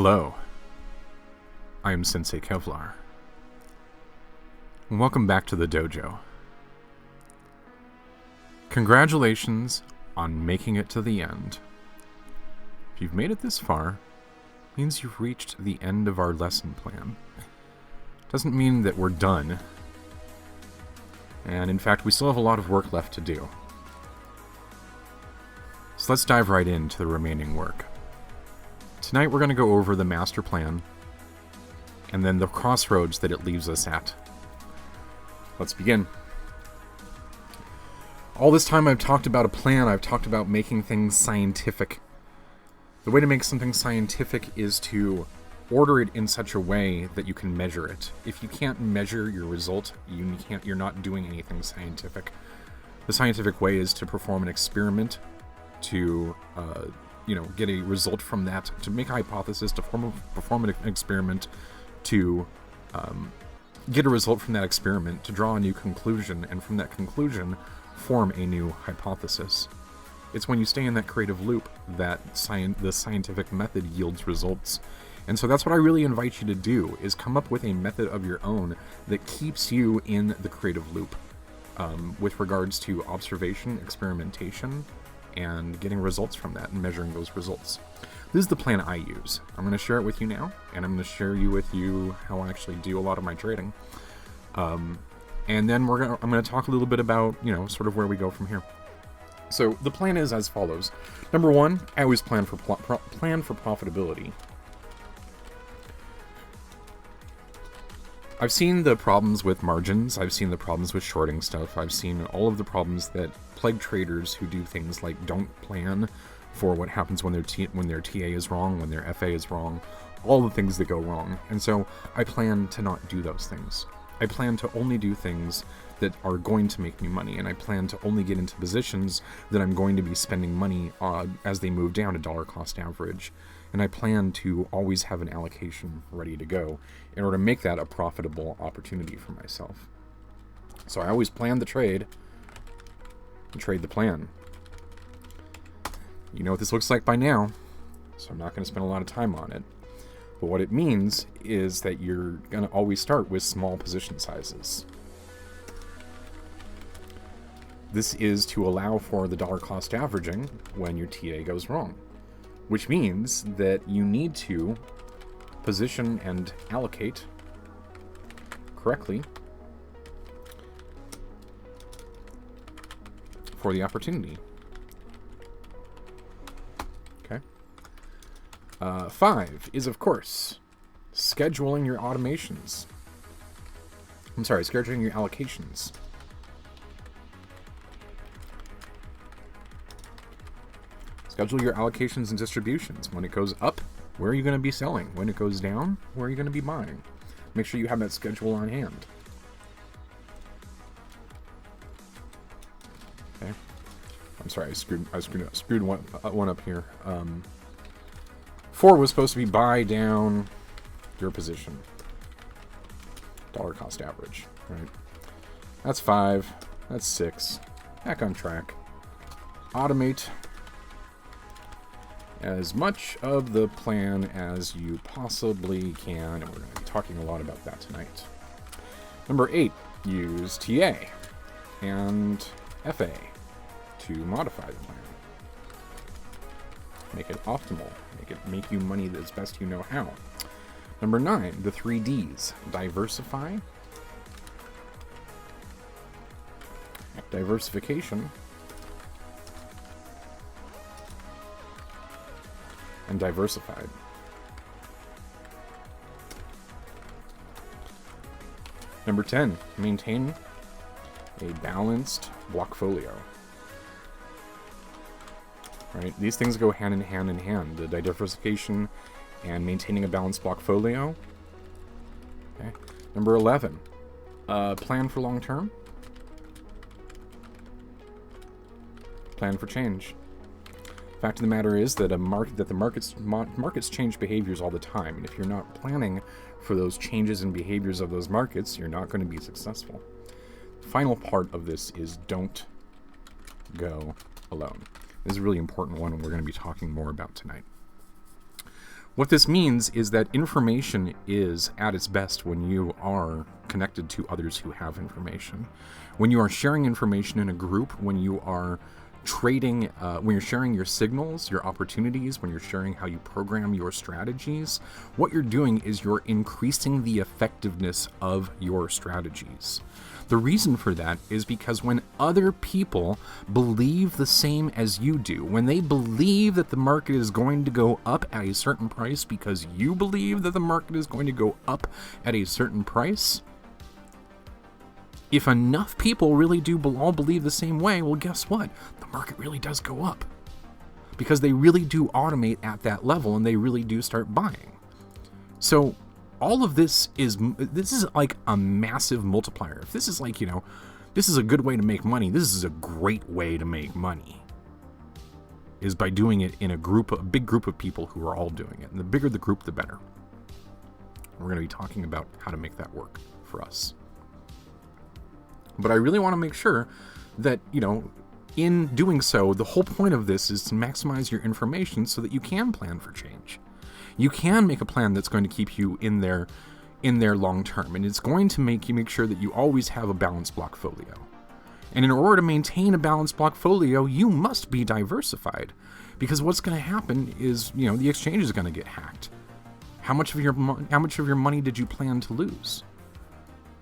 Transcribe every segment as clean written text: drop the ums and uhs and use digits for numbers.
Hello, I am Sensei Kevlar, and welcome back to the Dojo. Congratulations on making it to the end. If you've made it this far, it means you've reached the end of our lesson plan. Doesn't mean that we're done, and in fact we still have a lot of work left to do. So let's dive right into the remaining work. Tonight we're going to go over the master plan, and then the crossroads that it leaves us at. Let's begin. All this time I've talked about a plan, I've talked about making things scientific. The way to make something scientific is to order it in such a way that you can measure it. If you can't measure your result, you're not doing anything scientific. The scientific way is to perform an experiment, to get a result from that, to make a hypothesis, to perform an experiment, to get a result from that experiment, to draw a new conclusion, and from that conclusion, form a new hypothesis. It's when you stay in that creative loop that the scientific method yields results. And so that's what I really invite you to do, is come up with a method of your own that keeps you in the creative loop with regards to observation, experimentation, and getting results from that and measuring those results. This is the plan I use. I'm going to share it with you now, and I'm going to share with you how I actually do a lot of my trading. And then I'm going to talk a little bit about, sort of where we go from here. So the plan is as follows. Number one, I always plan for profitability. I've seen the problems with margins, I've seen the problems with shorting stuff, I've seen all of the problems that plague traders who do things like don't plan for what happens when their TA is wrong, when their FA is wrong, all the things that go wrong. And so I plan to not do those things. I plan to only do things that are going to make me money, and I plan to only get into positions that I'm going to be spending money on as they move down to dollar cost average. And I plan to always have an allocation ready to go in order to make that a profitable opportunity for myself. So I always plan the trade and trade the plan. You know what this looks like by now, so I'm not going to spend a lot of time on it. But what it means is that you're going to always start with small position sizes. This is to allow for the dollar cost averaging when your TA goes wrong, which means that you need to position and allocate correctly for the opportunity. Okay. 5 is, of course, scheduling your automations. Scheduling your allocations. Schedule your allocations and distributions. When it goes up, where are you going to be selling? When it goes down, where are you going to be buying? Make sure you have that schedule on hand. Okay. I'm sorry, I screwed one up here. 4 was supposed to be buy down your position. Dollar cost average, right? That's 5. That's 6. Back on track. Automate as much of the plan as you possibly can, and we're going to be talking a lot about that tonight. Number 8, use TA and FA to modify the plan. Make it optimal. Make you money as best you know how. Number 9, the 3 Ds. Diversify, diversification, and diversified. Number 10, maintain a balanced blockfolio. Right? These things go hand in hand. The diversification and maintaining a balanced blockfolio. Okay. Number 11, plan for long term. Plan for change. Fact of the matter is that the markets change behaviors all the time, and if you're not planning for those changes in behaviors of those markets, you're not going to be successful. The final part of this is don't go alone. This is a really important one, and we're going to be talking more about tonight. What this means is that information is at its best when you are connected to others who have information. When you are sharing information in a group, when you are trading, when you're sharing your signals, your opportunities, when you're sharing how you program your strategies, what you're doing is you're increasing the effectiveness of your strategies. The reason for that is because when other people believe the same as you do, when they believe that the market is going to go up at a certain price because you believe that the market is going to go up at a certain price, if enough people really do all believe the same way, well, guess what? The market really does go up. Because they really do automate at that level and they really do start buying. So all of this is like a massive multiplier. If this is like, this is a good way to make money, this is a great way to make money. Is by doing it in a big group of people who are all doing it. And the bigger the group, the better. We're going to be talking about how to make that work for us. But I really want to make sure that, in doing so, the whole point of this is to maximize your information so that you can plan for change. You can make a plan that's going to keep you in there long term, and it's going to make sure that you always have a balanced portfolio. And in order to maintain a balanced portfolio, you must be diversified, because what's going to happen is, the exchange is going to get hacked. How much of your money did you plan to lose?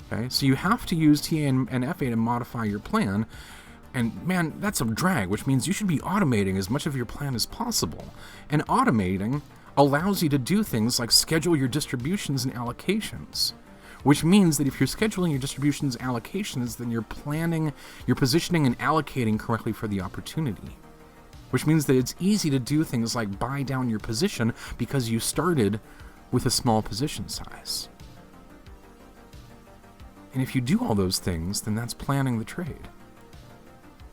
Okay, so you have to use TA and FA to modify your plan. And man, that's a drag, which means you should be automating as much of your plan as possible. And automating allows you to do things like schedule your distributions and allocations, which means that if you're scheduling your distributions and allocations, then you're positioning and allocating correctly for the opportunity, which means that it's easy to do things like buy down your position because you started with a small position size. And if you do all those things, then that's planning the trade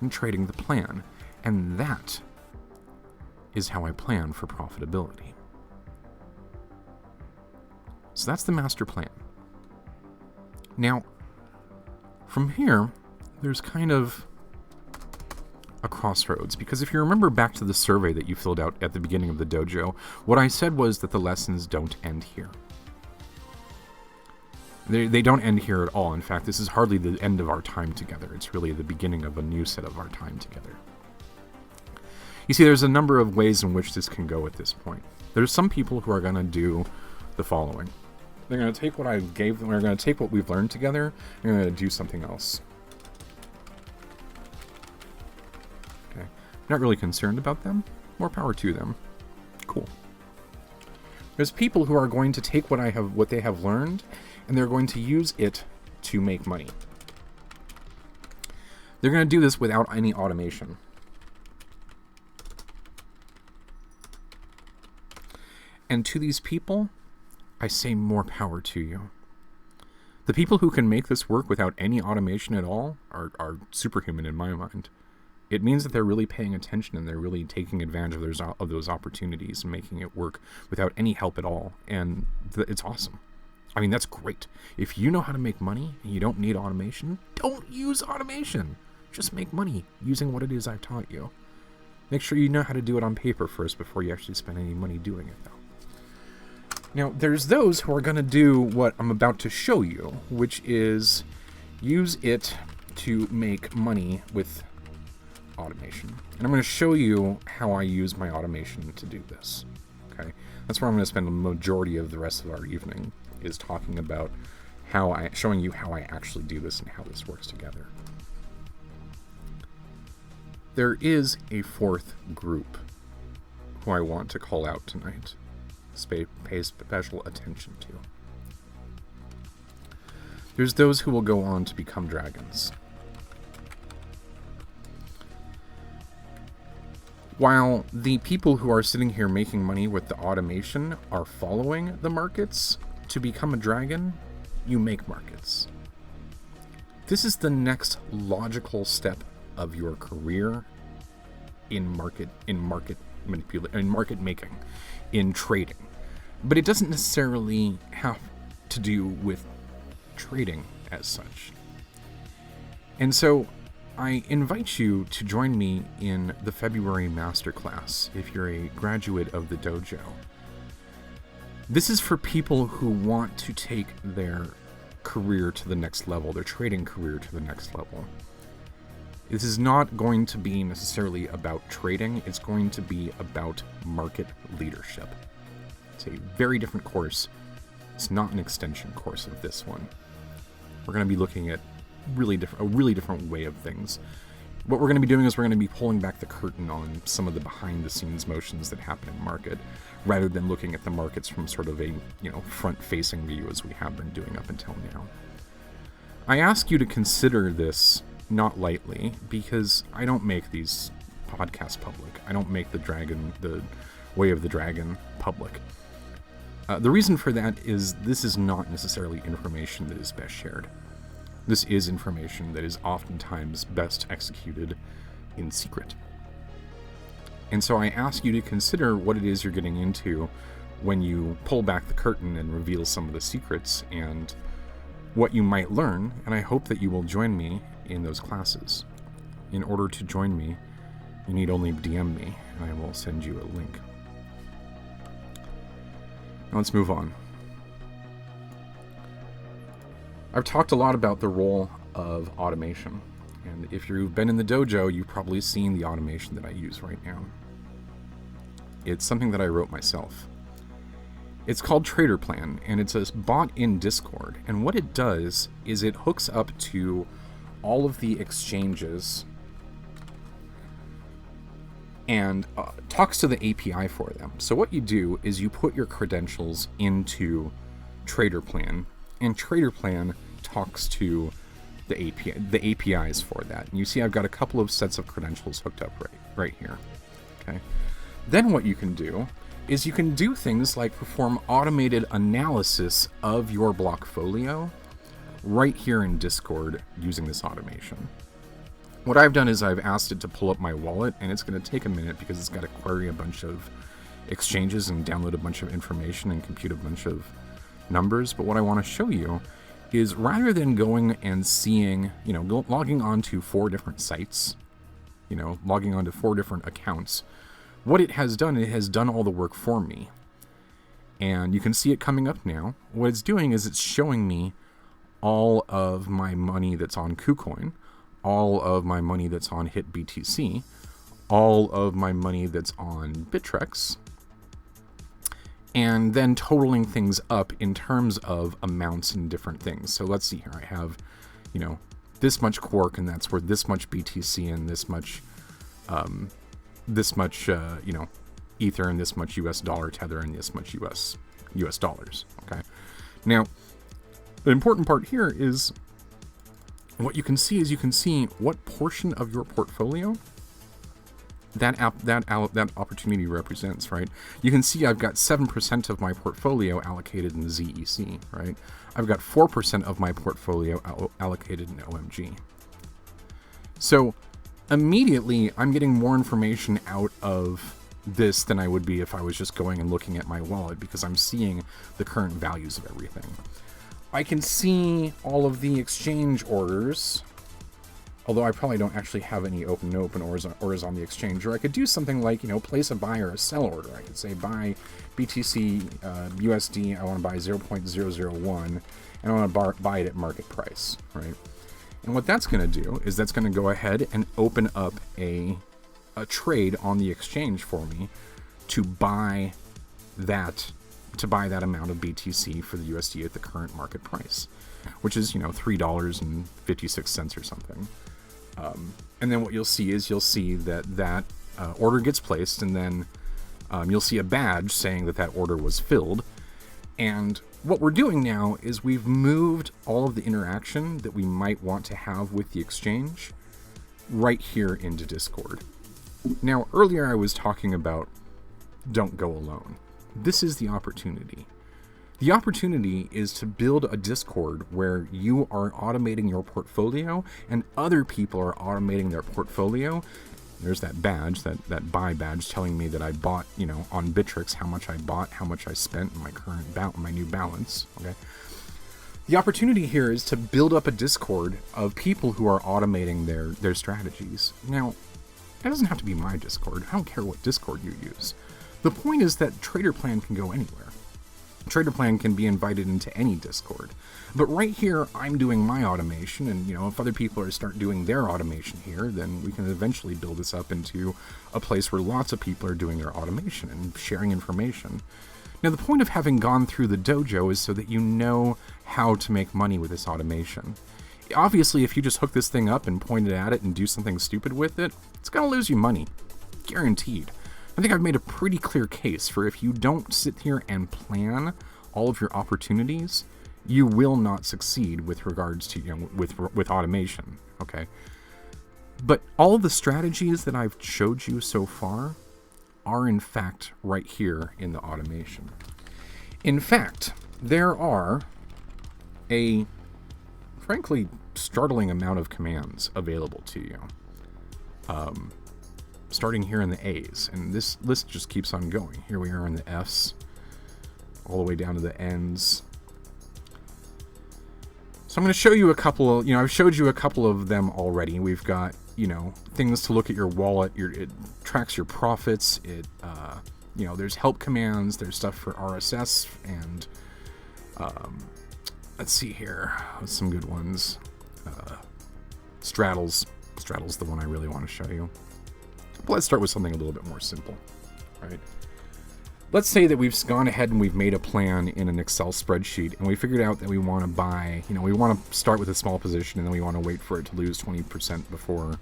and trading the plan. And that is how I plan for profitability. So that's the master plan. Now, from here, there's kind of a crossroads, because if you remember back to the survey that you filled out at the beginning of the dojo, what I said was that the lessons don't end here. They don't end here at all. In fact, this is hardly the end of our time together. It's really the beginning of a new set of our time together. You see, there's a number of ways in which this can go at this point. There's some people who are going to do the following. They're going to take what I gave them, they're going to take what we've learned together, and they're going to do something else. Okay. Not really concerned about them. More power to them. Cool. There's people who are going to take what they have learned, and they're going to use it to make money. They're going to do this without any automation. And to these people, I say more power to you. The people who can make this work without any automation at all are superhuman in my mind. It means that they're really paying attention and they're really taking advantage of those opportunities and making it work without any help at all. And it's awesome. I mean, that's great. If you know how to make money and you don't need automation, don't use automation. Just make money using what it is I've taught you. Make sure you know how to do it on paper first before you actually spend any money doing it, though. Now, there's those who are going to do what I'm about to show you, which is use it to make money with automation. And I'm going to show you how I use my automation to do this. Okay? That's where I'm going to spend the majority of the rest of our evening, is talking about showing you how I actually do this and how this works together. There is a fourth group who I want to call out tonight, pay special attention to. There's those who will go on to become dragons. While the people who are sitting here making money with the automation are following the markets, to become a dragon, you make markets. This is the next logical step of your career in market making, in trading. But it doesn't necessarily have to do with trading as such. And so I invite you to join me in the February Masterclass if you're a graduate of the dojo. This is for people who want to take their career to the next level, their trading career to the next level. This is not going to be necessarily about trading, it's going to be about market leadership. It's a very different course. It's not an extension course of this one. We're going to be looking at a really different way of things. What we're going to be doing is we're going to be pulling back the curtain on some of the behind-the-scenes motions that happen in market, rather than looking at the markets from sort of a, front-facing view as we have been doing up until now. I ask you to consider this not lightly, because I don't make these podcasts public. I don't make the Way of the Dragon public. The reason for that is this is not necessarily information that is best shared. This is information that is oftentimes best executed in secret. And so I ask you to consider what it is you're getting into when you pull back the curtain and reveal some of the secrets and what you might learn, and I hope that you will join me in those classes. In order to join me, you need only DM me, and I will send you a link. Now let's move on. I've talked a lot about the role of automation, and if you've been in the dojo, you've probably seen the automation that I use right now. It's something that I wrote myself. It's called Trader Plan, and it's a bot in Discord, and what it does is it hooks up to all of the exchanges and talks to the API for them. So what you do is you put your credentials into Trader Plan, and Trader Plan talks to the APIs for that. And you see I've got a couple of sets of credentials hooked up right here. Okay. Then what you can do is you can do things like perform automated analysis of your blockfolio right here in Discord using this automation. What I've done is I've asked it to pull up my wallet, and it's going to take a minute because it's got to query a bunch of exchanges and download a bunch of information and compute a bunch of numbers. But what I want to show you is rather than going and seeing, logging on to 4 different sites, logging on to 4 different accounts, what it has done all the work for me. And you can see it coming up now. What it's doing is it's showing me all of my money that's on KuCoin, all of my money that's on HitBTC, all of my money that's on Bittrex, and then totaling things up in terms of amounts and different things. So let's see here. I have, this much Quark, and that's worth this much BTC and this much, Ether and this much US dollar Tether and this much US dollars. Okay. Now, the important part here is what you can see what portion of your portfolio that opportunity represents, right? You can see I've got 7% of my portfolio allocated in ZEC, right? I've got 4% of my portfolio allocated in OMG. So immediately I'm getting more information out of this than I would be if I was just going and looking at my wallet, because I'm seeing the current values of everything. I can see all of the exchange orders, although I probably don't actually have any open orders on the exchange. Or I could do something like, place a buy or a sell order. I could say buy BTC USD, I want to buy 0.001, and I want to buy it at market price, right? And what that's going to do is that's going to go ahead and open up a trade on the exchange for me to buy that amount of BTC for the USD at the current market price, which is, $3.56 or something. And then what you'll see is that order gets placed, and then you'll see a badge saying that order was filled. And what we're doing now is we've moved all of the interaction that we might want to have with the exchange right here into Discord. Now, earlier I was talking about don't go alone. This is the opportunity. The opportunity is to build a Discord where you are automating your portfolio and other people are automating their portfolio. There's that badge, that buy badge telling me that I bought, on Bittrex, how much I bought, how much I spent, and my new balance. Okay. The opportunity here is to build up a Discord of people who are automating their strategies. Now, that doesn't have to be my Discord. I don't care what Discord you use. The point is that Trader Plan can go anywhere. Trader Plan can be invited into any Discord. But right here, I'm doing my automation, and if other people are start doing their automation here, then we can eventually build this up into a place where lots of people are doing their automation and sharing information. Now, the point of having gone through the dojo is so that you know how to make money with this automation. Obviously, if you just hook this thing up and point it at it and do something stupid with it, it's going to lose you money. Guaranteed. I think I've made a pretty clear case for if you don't sit here and plan all of your opportunities, you will not succeed with regards to, with automation, okay? But all of the strategies that I've showed you so far are in fact right here in the automation. In fact, there are a frankly startling amount of commands available to you. Starting here in the A's, and this list just keeps on going. Here we are in the F's, all the way down to the N's. So I'm going to show you a couple of, I've showed you a couple of them already. We've got, things to look at your wallet. It tracks your profits. There's help commands. There's stuff for RSS, and let's see here. What's some good ones? Straddles. Straddle's the one I really want to show you. But let's start with something a little bit more simple, right? Let's say that we've gone ahead and we've made a plan in an Excel spreadsheet, and we figured out that we want to buy, we want to start with a small position, and then we want to wait for it to lose 20% before,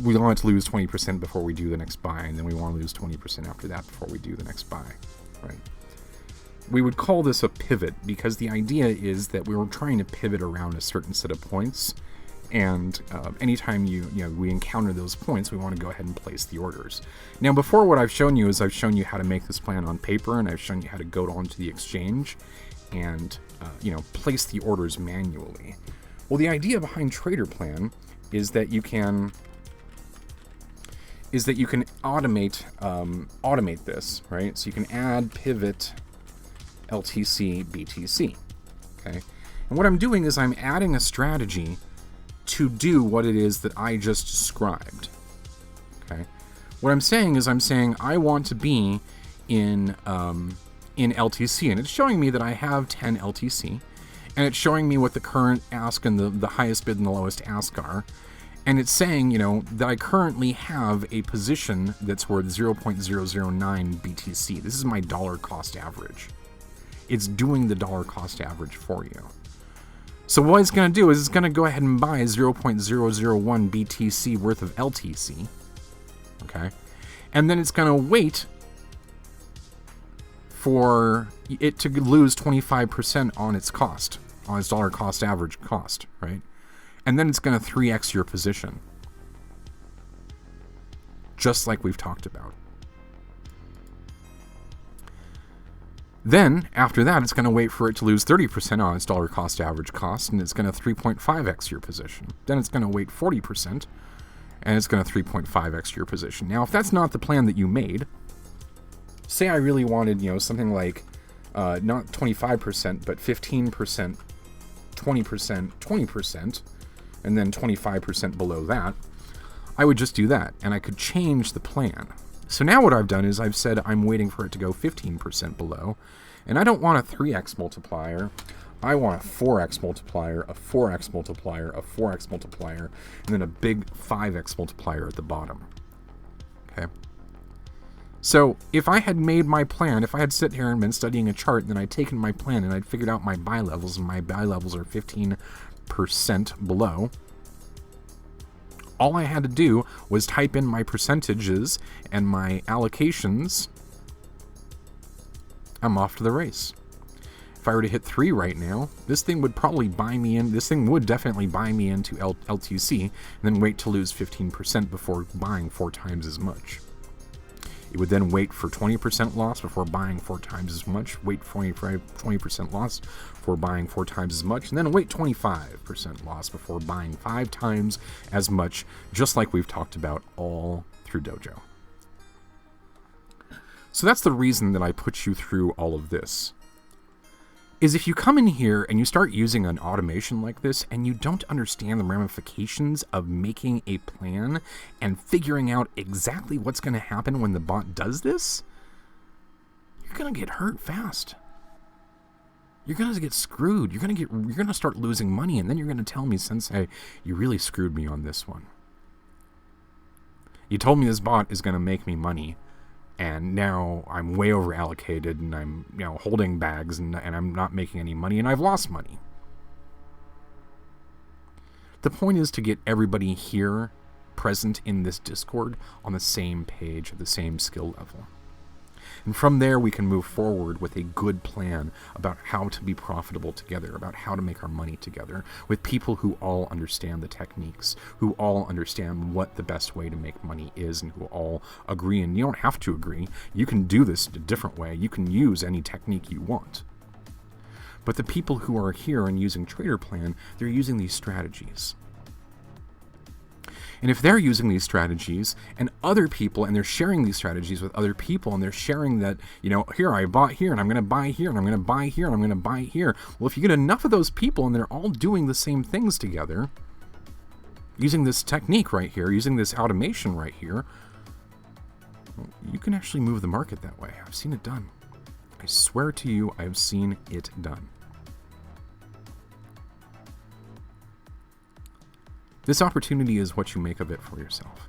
we want it to lose 20% before we do the next buy, and then we want to lose 20% after that before we do the next buy, right? We would call this a pivot, because the idea is that we were trying to pivot around a certain set of points, and anytime we encounter those points, we want to go ahead and place the orders. Now, before, what I've shown you is I've shown you how to make this plan on paper, and I've shown you how to go onto the exchange and place the orders manually. Well, the idea behind Trader Plan is that you can automate this, right? So you can add pivot LTC BTC. Okay, and what I'm doing is I'm adding a strategy to do what it is that I just described. Okay, what I'm saying is I want to be in LTC, and it's showing me that I have 10 LTC, and it's showing me what the current ask and the highest bid and the lowest ask are, and it's saying that I currently have a position that's worth 0.009 BTC. This is my dollar cost average. It's doing the dollar cost average for you. So what it's going to do is it's going to go ahead and buy 0.001 BTC worth of LTC, okay? And then it's going to wait for it to lose 25% on its cost, on its dollar cost average cost, right? And then it's going to 3x your position, just like we've talked about. Then, after that, it's going to wait for it to lose 30% on its dollar cost average cost, and it's going to 3.5x your position. Then it's going to wait 40%, and it's going to 3.5x your position. Now, if that's not the plan that you made, say I really wanted, something like not 25%, but 15%, 20%, 20%, and then 25% below that, I would just do that, and I could change the plan. So now what I've done is I've said I'm waiting for it to go 15% below, and I don't want a 3x multiplier. I want a 4x multiplier, a 4x multiplier, a 4x multiplier, and then a big 5x multiplier at the bottom. Okay? So if I had made my plan, if I had sit here and been studying a chart, then I'd taken my plan and I'd figured out my buy levels, and my buy levels are 15% below, all I had to do was type in my percentages and my allocations. I'm off to the race. If I were to hit 3 right now, this thing would probably buy me in. This thing would definitely buy me into LTC, and then wait to lose 15% before buying 4 times as much. It would then wait for 20% loss before buying 4 times as much, wait for 20% loss before buying 4 times as much, and then wait 25% loss before buying 5 times as much, just like we've talked about all through Dojo. So that's the reason that I put you through all of this. Is if you come in here and you start using an automation like this and you don't understand the ramifications of making a plan and figuring out exactly what's going to happen when the bot does this, you're going to get hurt fast. You're going to get screwed. You're going to start losing money, and then you're going to tell me, Sensei, you really screwed me on this one. You told me this bot is going to make me money, and now I'm way over allocated, and I'm holding bags, and I'm not making any money, and I've lost money. The point is to get everybody here present in this Discord on the same page, at the same skill level. And from there, we can move forward with a good plan about how to be profitable together, about how to make our money together, with people who all understand the techniques, who all understand what the best way to make money is, and who all agree. And you don't have to agree. You can do this a different way. You can use any technique you want. But the people who are here and using Trader Plan, they're using these strategies. And if they're using these strategies and other people, and they're sharing these strategies with other people, and they're sharing that, here I bought here, and I'm going to buy here, and I'm going to buy here, and I'm going to buy here. Well, if you get enough of those people and they're all doing the same things together, using this technique right here, using this automation right here, you can actually move the market that way. I've seen it done. I swear to you, I've seen it done. This opportunity is what you make of it for yourself.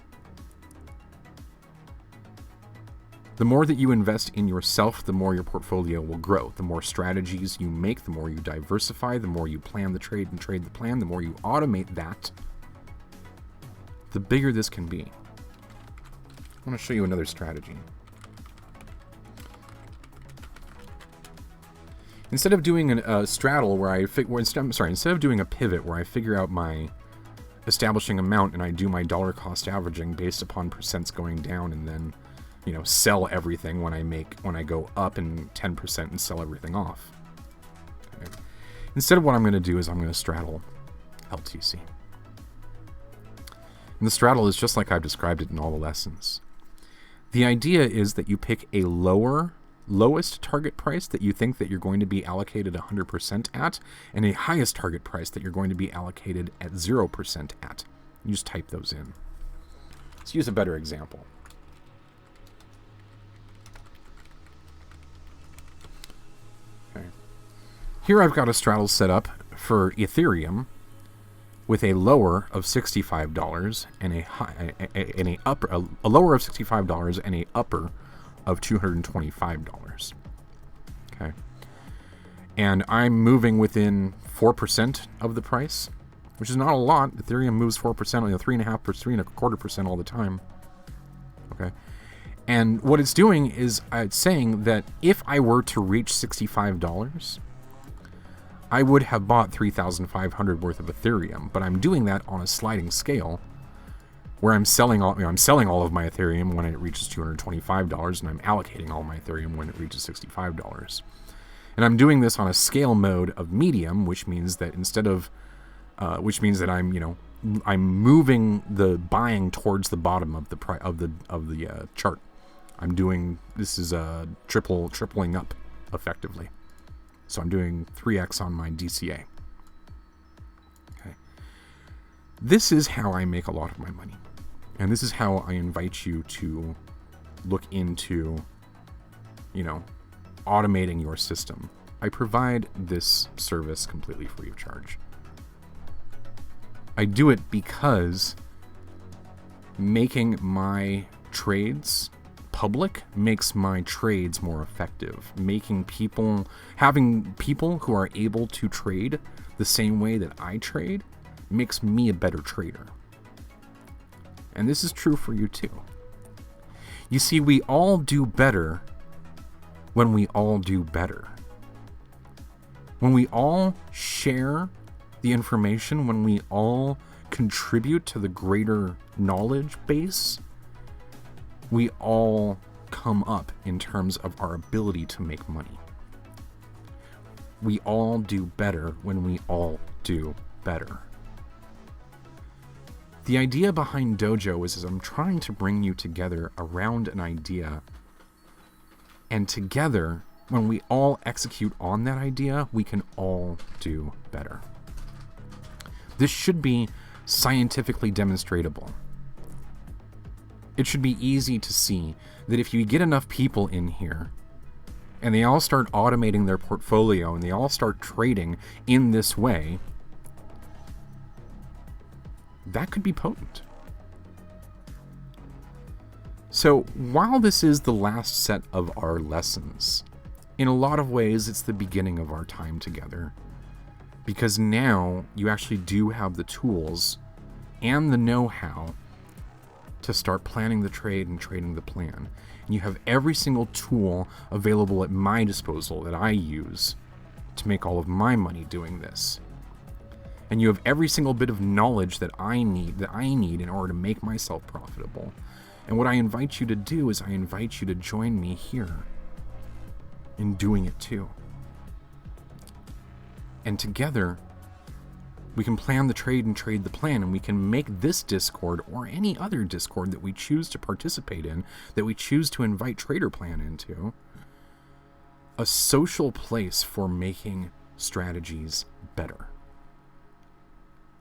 The more that you invest in yourself, the more your portfolio will grow. The more strategies you make, the more you diversify, the more you plan the trade and trade the plan, the more you automate that, the bigger this can be. I want to show you another strategy. Instead of doing a straddle where instead of doing a pivot where I figure out my establishing amount and I do my dollar cost averaging based upon percents going down, and then sell everything when I go up and 10% and sell everything off. Okay. Instead of what I'm going to do is I'm going to straddle LTC. And the straddle is just like I've described it in all the lessons. The idea is that you pick a lowest target price that you think that you're going to be allocated 100% at, and a highest target price that you're going to be allocated at 0% at. You just type those in. Let's use a better example. Okay. Here I've got a straddle set up for Ethereum with a lower of $65 and a lower of $65 and a upper of $225. Okay. And I'm moving within 4% of the price, which is not a lot. Ethereum moves 4%, 3.25% all the time. Okay. And what it's doing is it's saying that if I were to reach $65, I would have bought 3,500 worth of Ethereum, but I'm doing that on a sliding scale, where I'm selling all of my Ethereum when it reaches $225, and I'm allocating all my Ethereum when it reaches $65. And I'm doing this on a scale mode of medium, which means that I'm moving the buying towards the bottom of the chart. This is tripling up effectively. So I'm doing 3x on my DCA. Okay. This is how I make a lot of my money. And this is how I invite you to look into, automating your system. I provide this service completely free of charge. I do it because making my trades public makes my trades more effective. Having people who are able to trade the same way that I trade makes me a better trader. And this is true for you too. You see, we all do better when we all do better. When we all share the information, when we all contribute to the greater knowledge base, we all come up in terms of our ability to make money. We all do better when we all do better. The idea behind Dojo is I'm trying to bring you together around an idea, and together, when we all execute on that idea, we can all do better. This should be scientifically demonstrable. It should be easy to see that if you get enough people in here and they all start automating their portfolio, and they all start trading in this way, that could be potent. So, while this is the last set of our lessons, in a lot of ways it's the beginning of our time together. Because now you actually do have the tools and the know-how to start planning the trade and trading the plan. And you have every single tool available at my disposal that I use to make all of my money doing this. And you have every single bit of knowledge that I need in order to make myself profitable. And what I invite you to do is I invite you to join me here in doing it too. And together, we can plan the trade and trade the plan, and we can make this Discord or any other Discord that we choose to participate in, that we choose to invite Trader Plan into, a social place for making strategies better.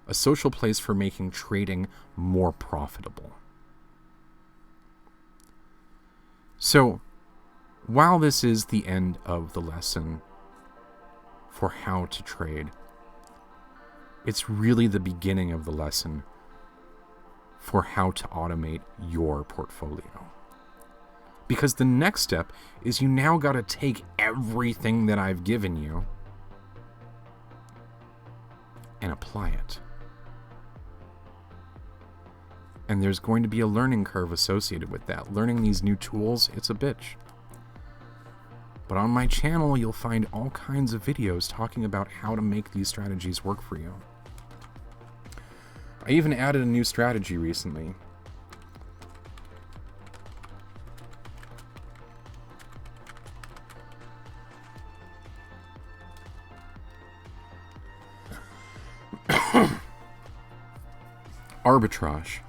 A social place for making trading more profitable. So, while this is the end of the lesson for how to trade, it's really the beginning of the lesson for how to automate your portfolio. Because the next step is you now got to take everything that I've given you and apply it. And there's going to be a learning curve associated with that. Learning these new tools, it's a bitch. But on my channel, you'll find all kinds of videos talking about how to make these strategies work for you. I even added a new strategy recently. Arbitrage.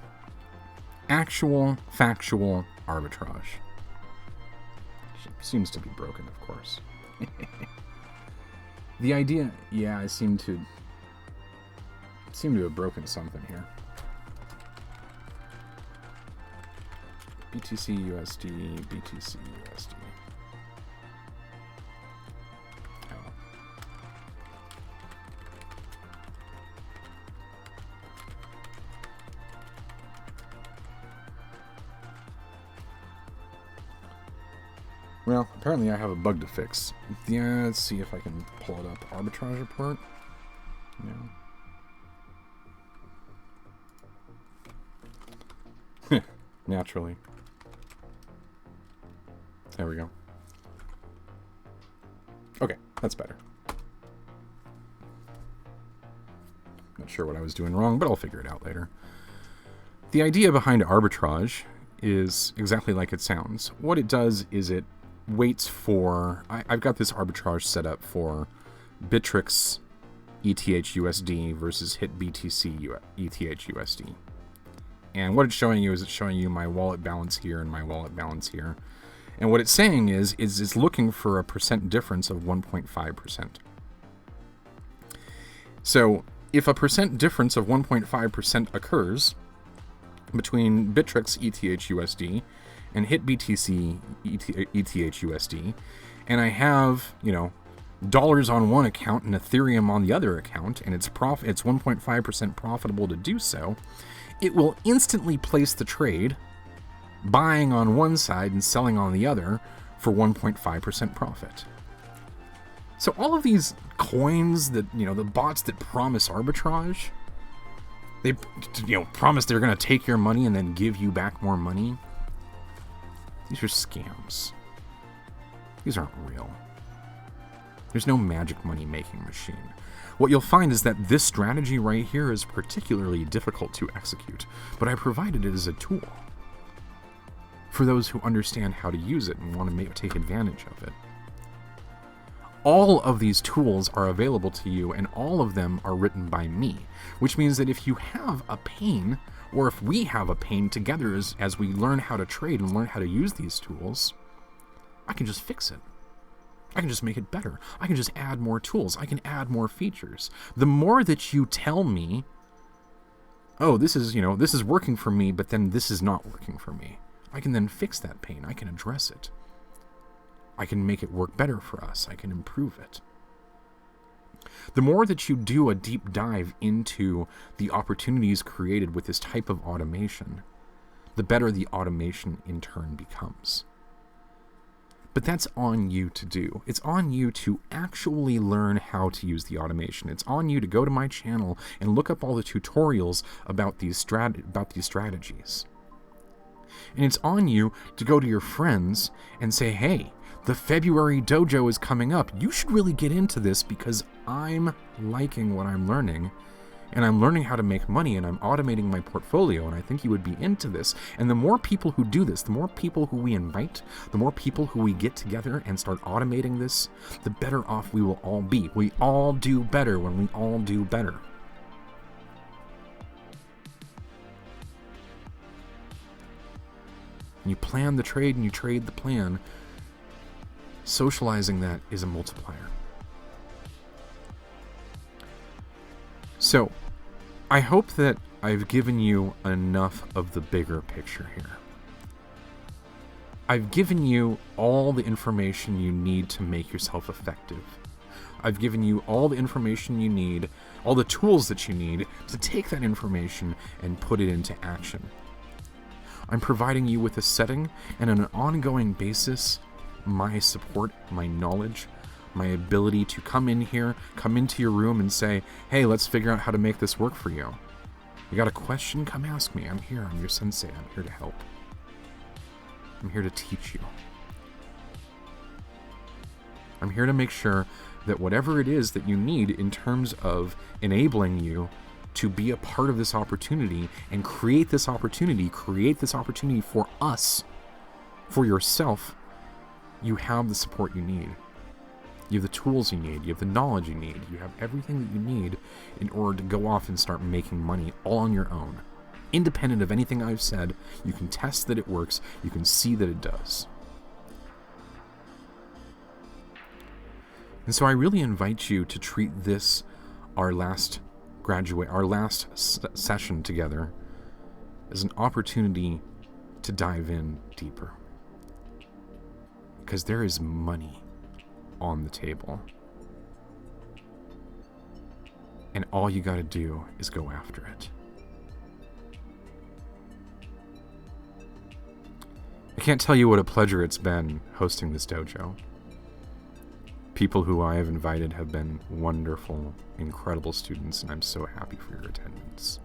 Actual, factual arbitrage. Seems to be broken, of course. The idea... Yeah, I seem to have broken something here. BTC USD, BTC USD. Oh. Well, apparently I have a bug to fix. Yeah, let's see if I can pull it up. Arbitrage report? No. Naturally. There we go. Okay, that's better. Not sure what I was doing wrong, but I'll figure it out later. The idea behind arbitrage is exactly like it sounds. What it does is it waits for... I've got this arbitrage set up for Bittrex ETH/USD versus HIT BTC ETH/USD. And what it's showing you is it's showing you my wallet balance here and my wallet balance here. And what it's saying is it's looking for a percent difference of 1.5%. So if a percent difference of 1.5% occurs between Bittrex ETH/USD and HIT BTC ETH/USD, and I have, dollars on one account and Ethereum on the other account, and it's 1.5% profitable to do so, it will instantly place the trade, buying on one side and selling on the other for 1.5% profit. So all of these coins that, the bots that promise arbitrage, they, promise they're going to take your money and then give you back more money. These are scams. These aren't real. There's no magic money making machine. What you'll find is that this strategy right here is particularly difficult to execute, but I provided it as a tool for those who understand how to use it and want to take advantage of it. All of these tools are available to you, and all of them are written by me, which means that if you have a pain, or if we have a pain together as we learn how to trade and learn how to use these tools, I can just fix it. I can just make it better. I can just add more tools. I can add more features. The more that you tell me, oh, this is working for me, but then this is not working for me, I can then fix that pain. I can address it. I can make it work better for us. I can improve it. The more that you do a deep dive into the opportunities created with this type of automation, the better the automation in turn becomes. But that's on you to do. It's on you to actually learn how to use the automation. It's on you to go to my channel and look up all the tutorials about these strategies. And it's on you to go to your friends and say, hey, the February dojo is coming up. You should really get into this because I'm liking what I'm learning, and I'm learning how to make money, and I'm automating my portfolio, and I think you would be into this. And the more people who do this, the more people who we invite, the more people who we get together and start automating this, the better off we will all be. We all do better when we all do better. You plan the trade and you trade the plan. Socializing that is a multiplier. So, I hope that I've given you enough of the bigger picture here. I've given you all the information you need to make yourself effective. I've given you all the information you need, all the tools that you need to take that information and put it into action. I'm providing you with a setting and on an ongoing basis, my support, my knowledge, my ability to come in here, come into your room and say, hey, let's figure out how to make this work for you. You got a question? Come ask me. I'm here. I'm your sensei. I'm here to help. I'm here to teach you. I'm here to make sure that whatever it is that you need in terms of enabling you to be a part of this opportunity and create this opportunity for us, for yourself, you have the support you need. You have the tools you need. You have the knowledge you need. You have everything that you need in order to go off and start making money all on your own. Independent of anything I've said, you can test that it works. You can see that it does. And so I really invite you to treat this, our last session together, as an opportunity to dive in deeper. Because there is money on the table. And all you gotta do is go after it. I can't tell you what a pleasure it's been hosting this dojo. People who I have invited have been wonderful, incredible students, and I'm so happy for your attendance.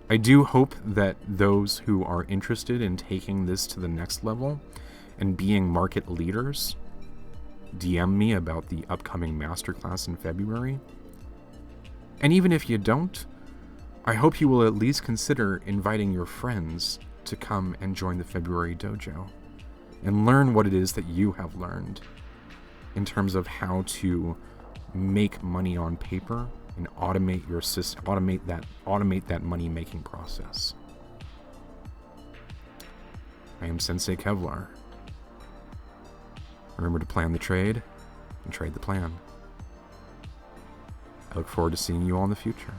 I do hope that those who are interested in taking this to the next level and being market leaders DM me about the upcoming masterclass in February. And even if you don't, I hope you will at least consider inviting your friends to come and join the February dojo and learn what it is that you have learned in terms of how to make money on paper and automate your system, automate that money-making process. I am Sensei Kevlar. Remember to plan the trade and trade the plan. I look forward to seeing you all in the future.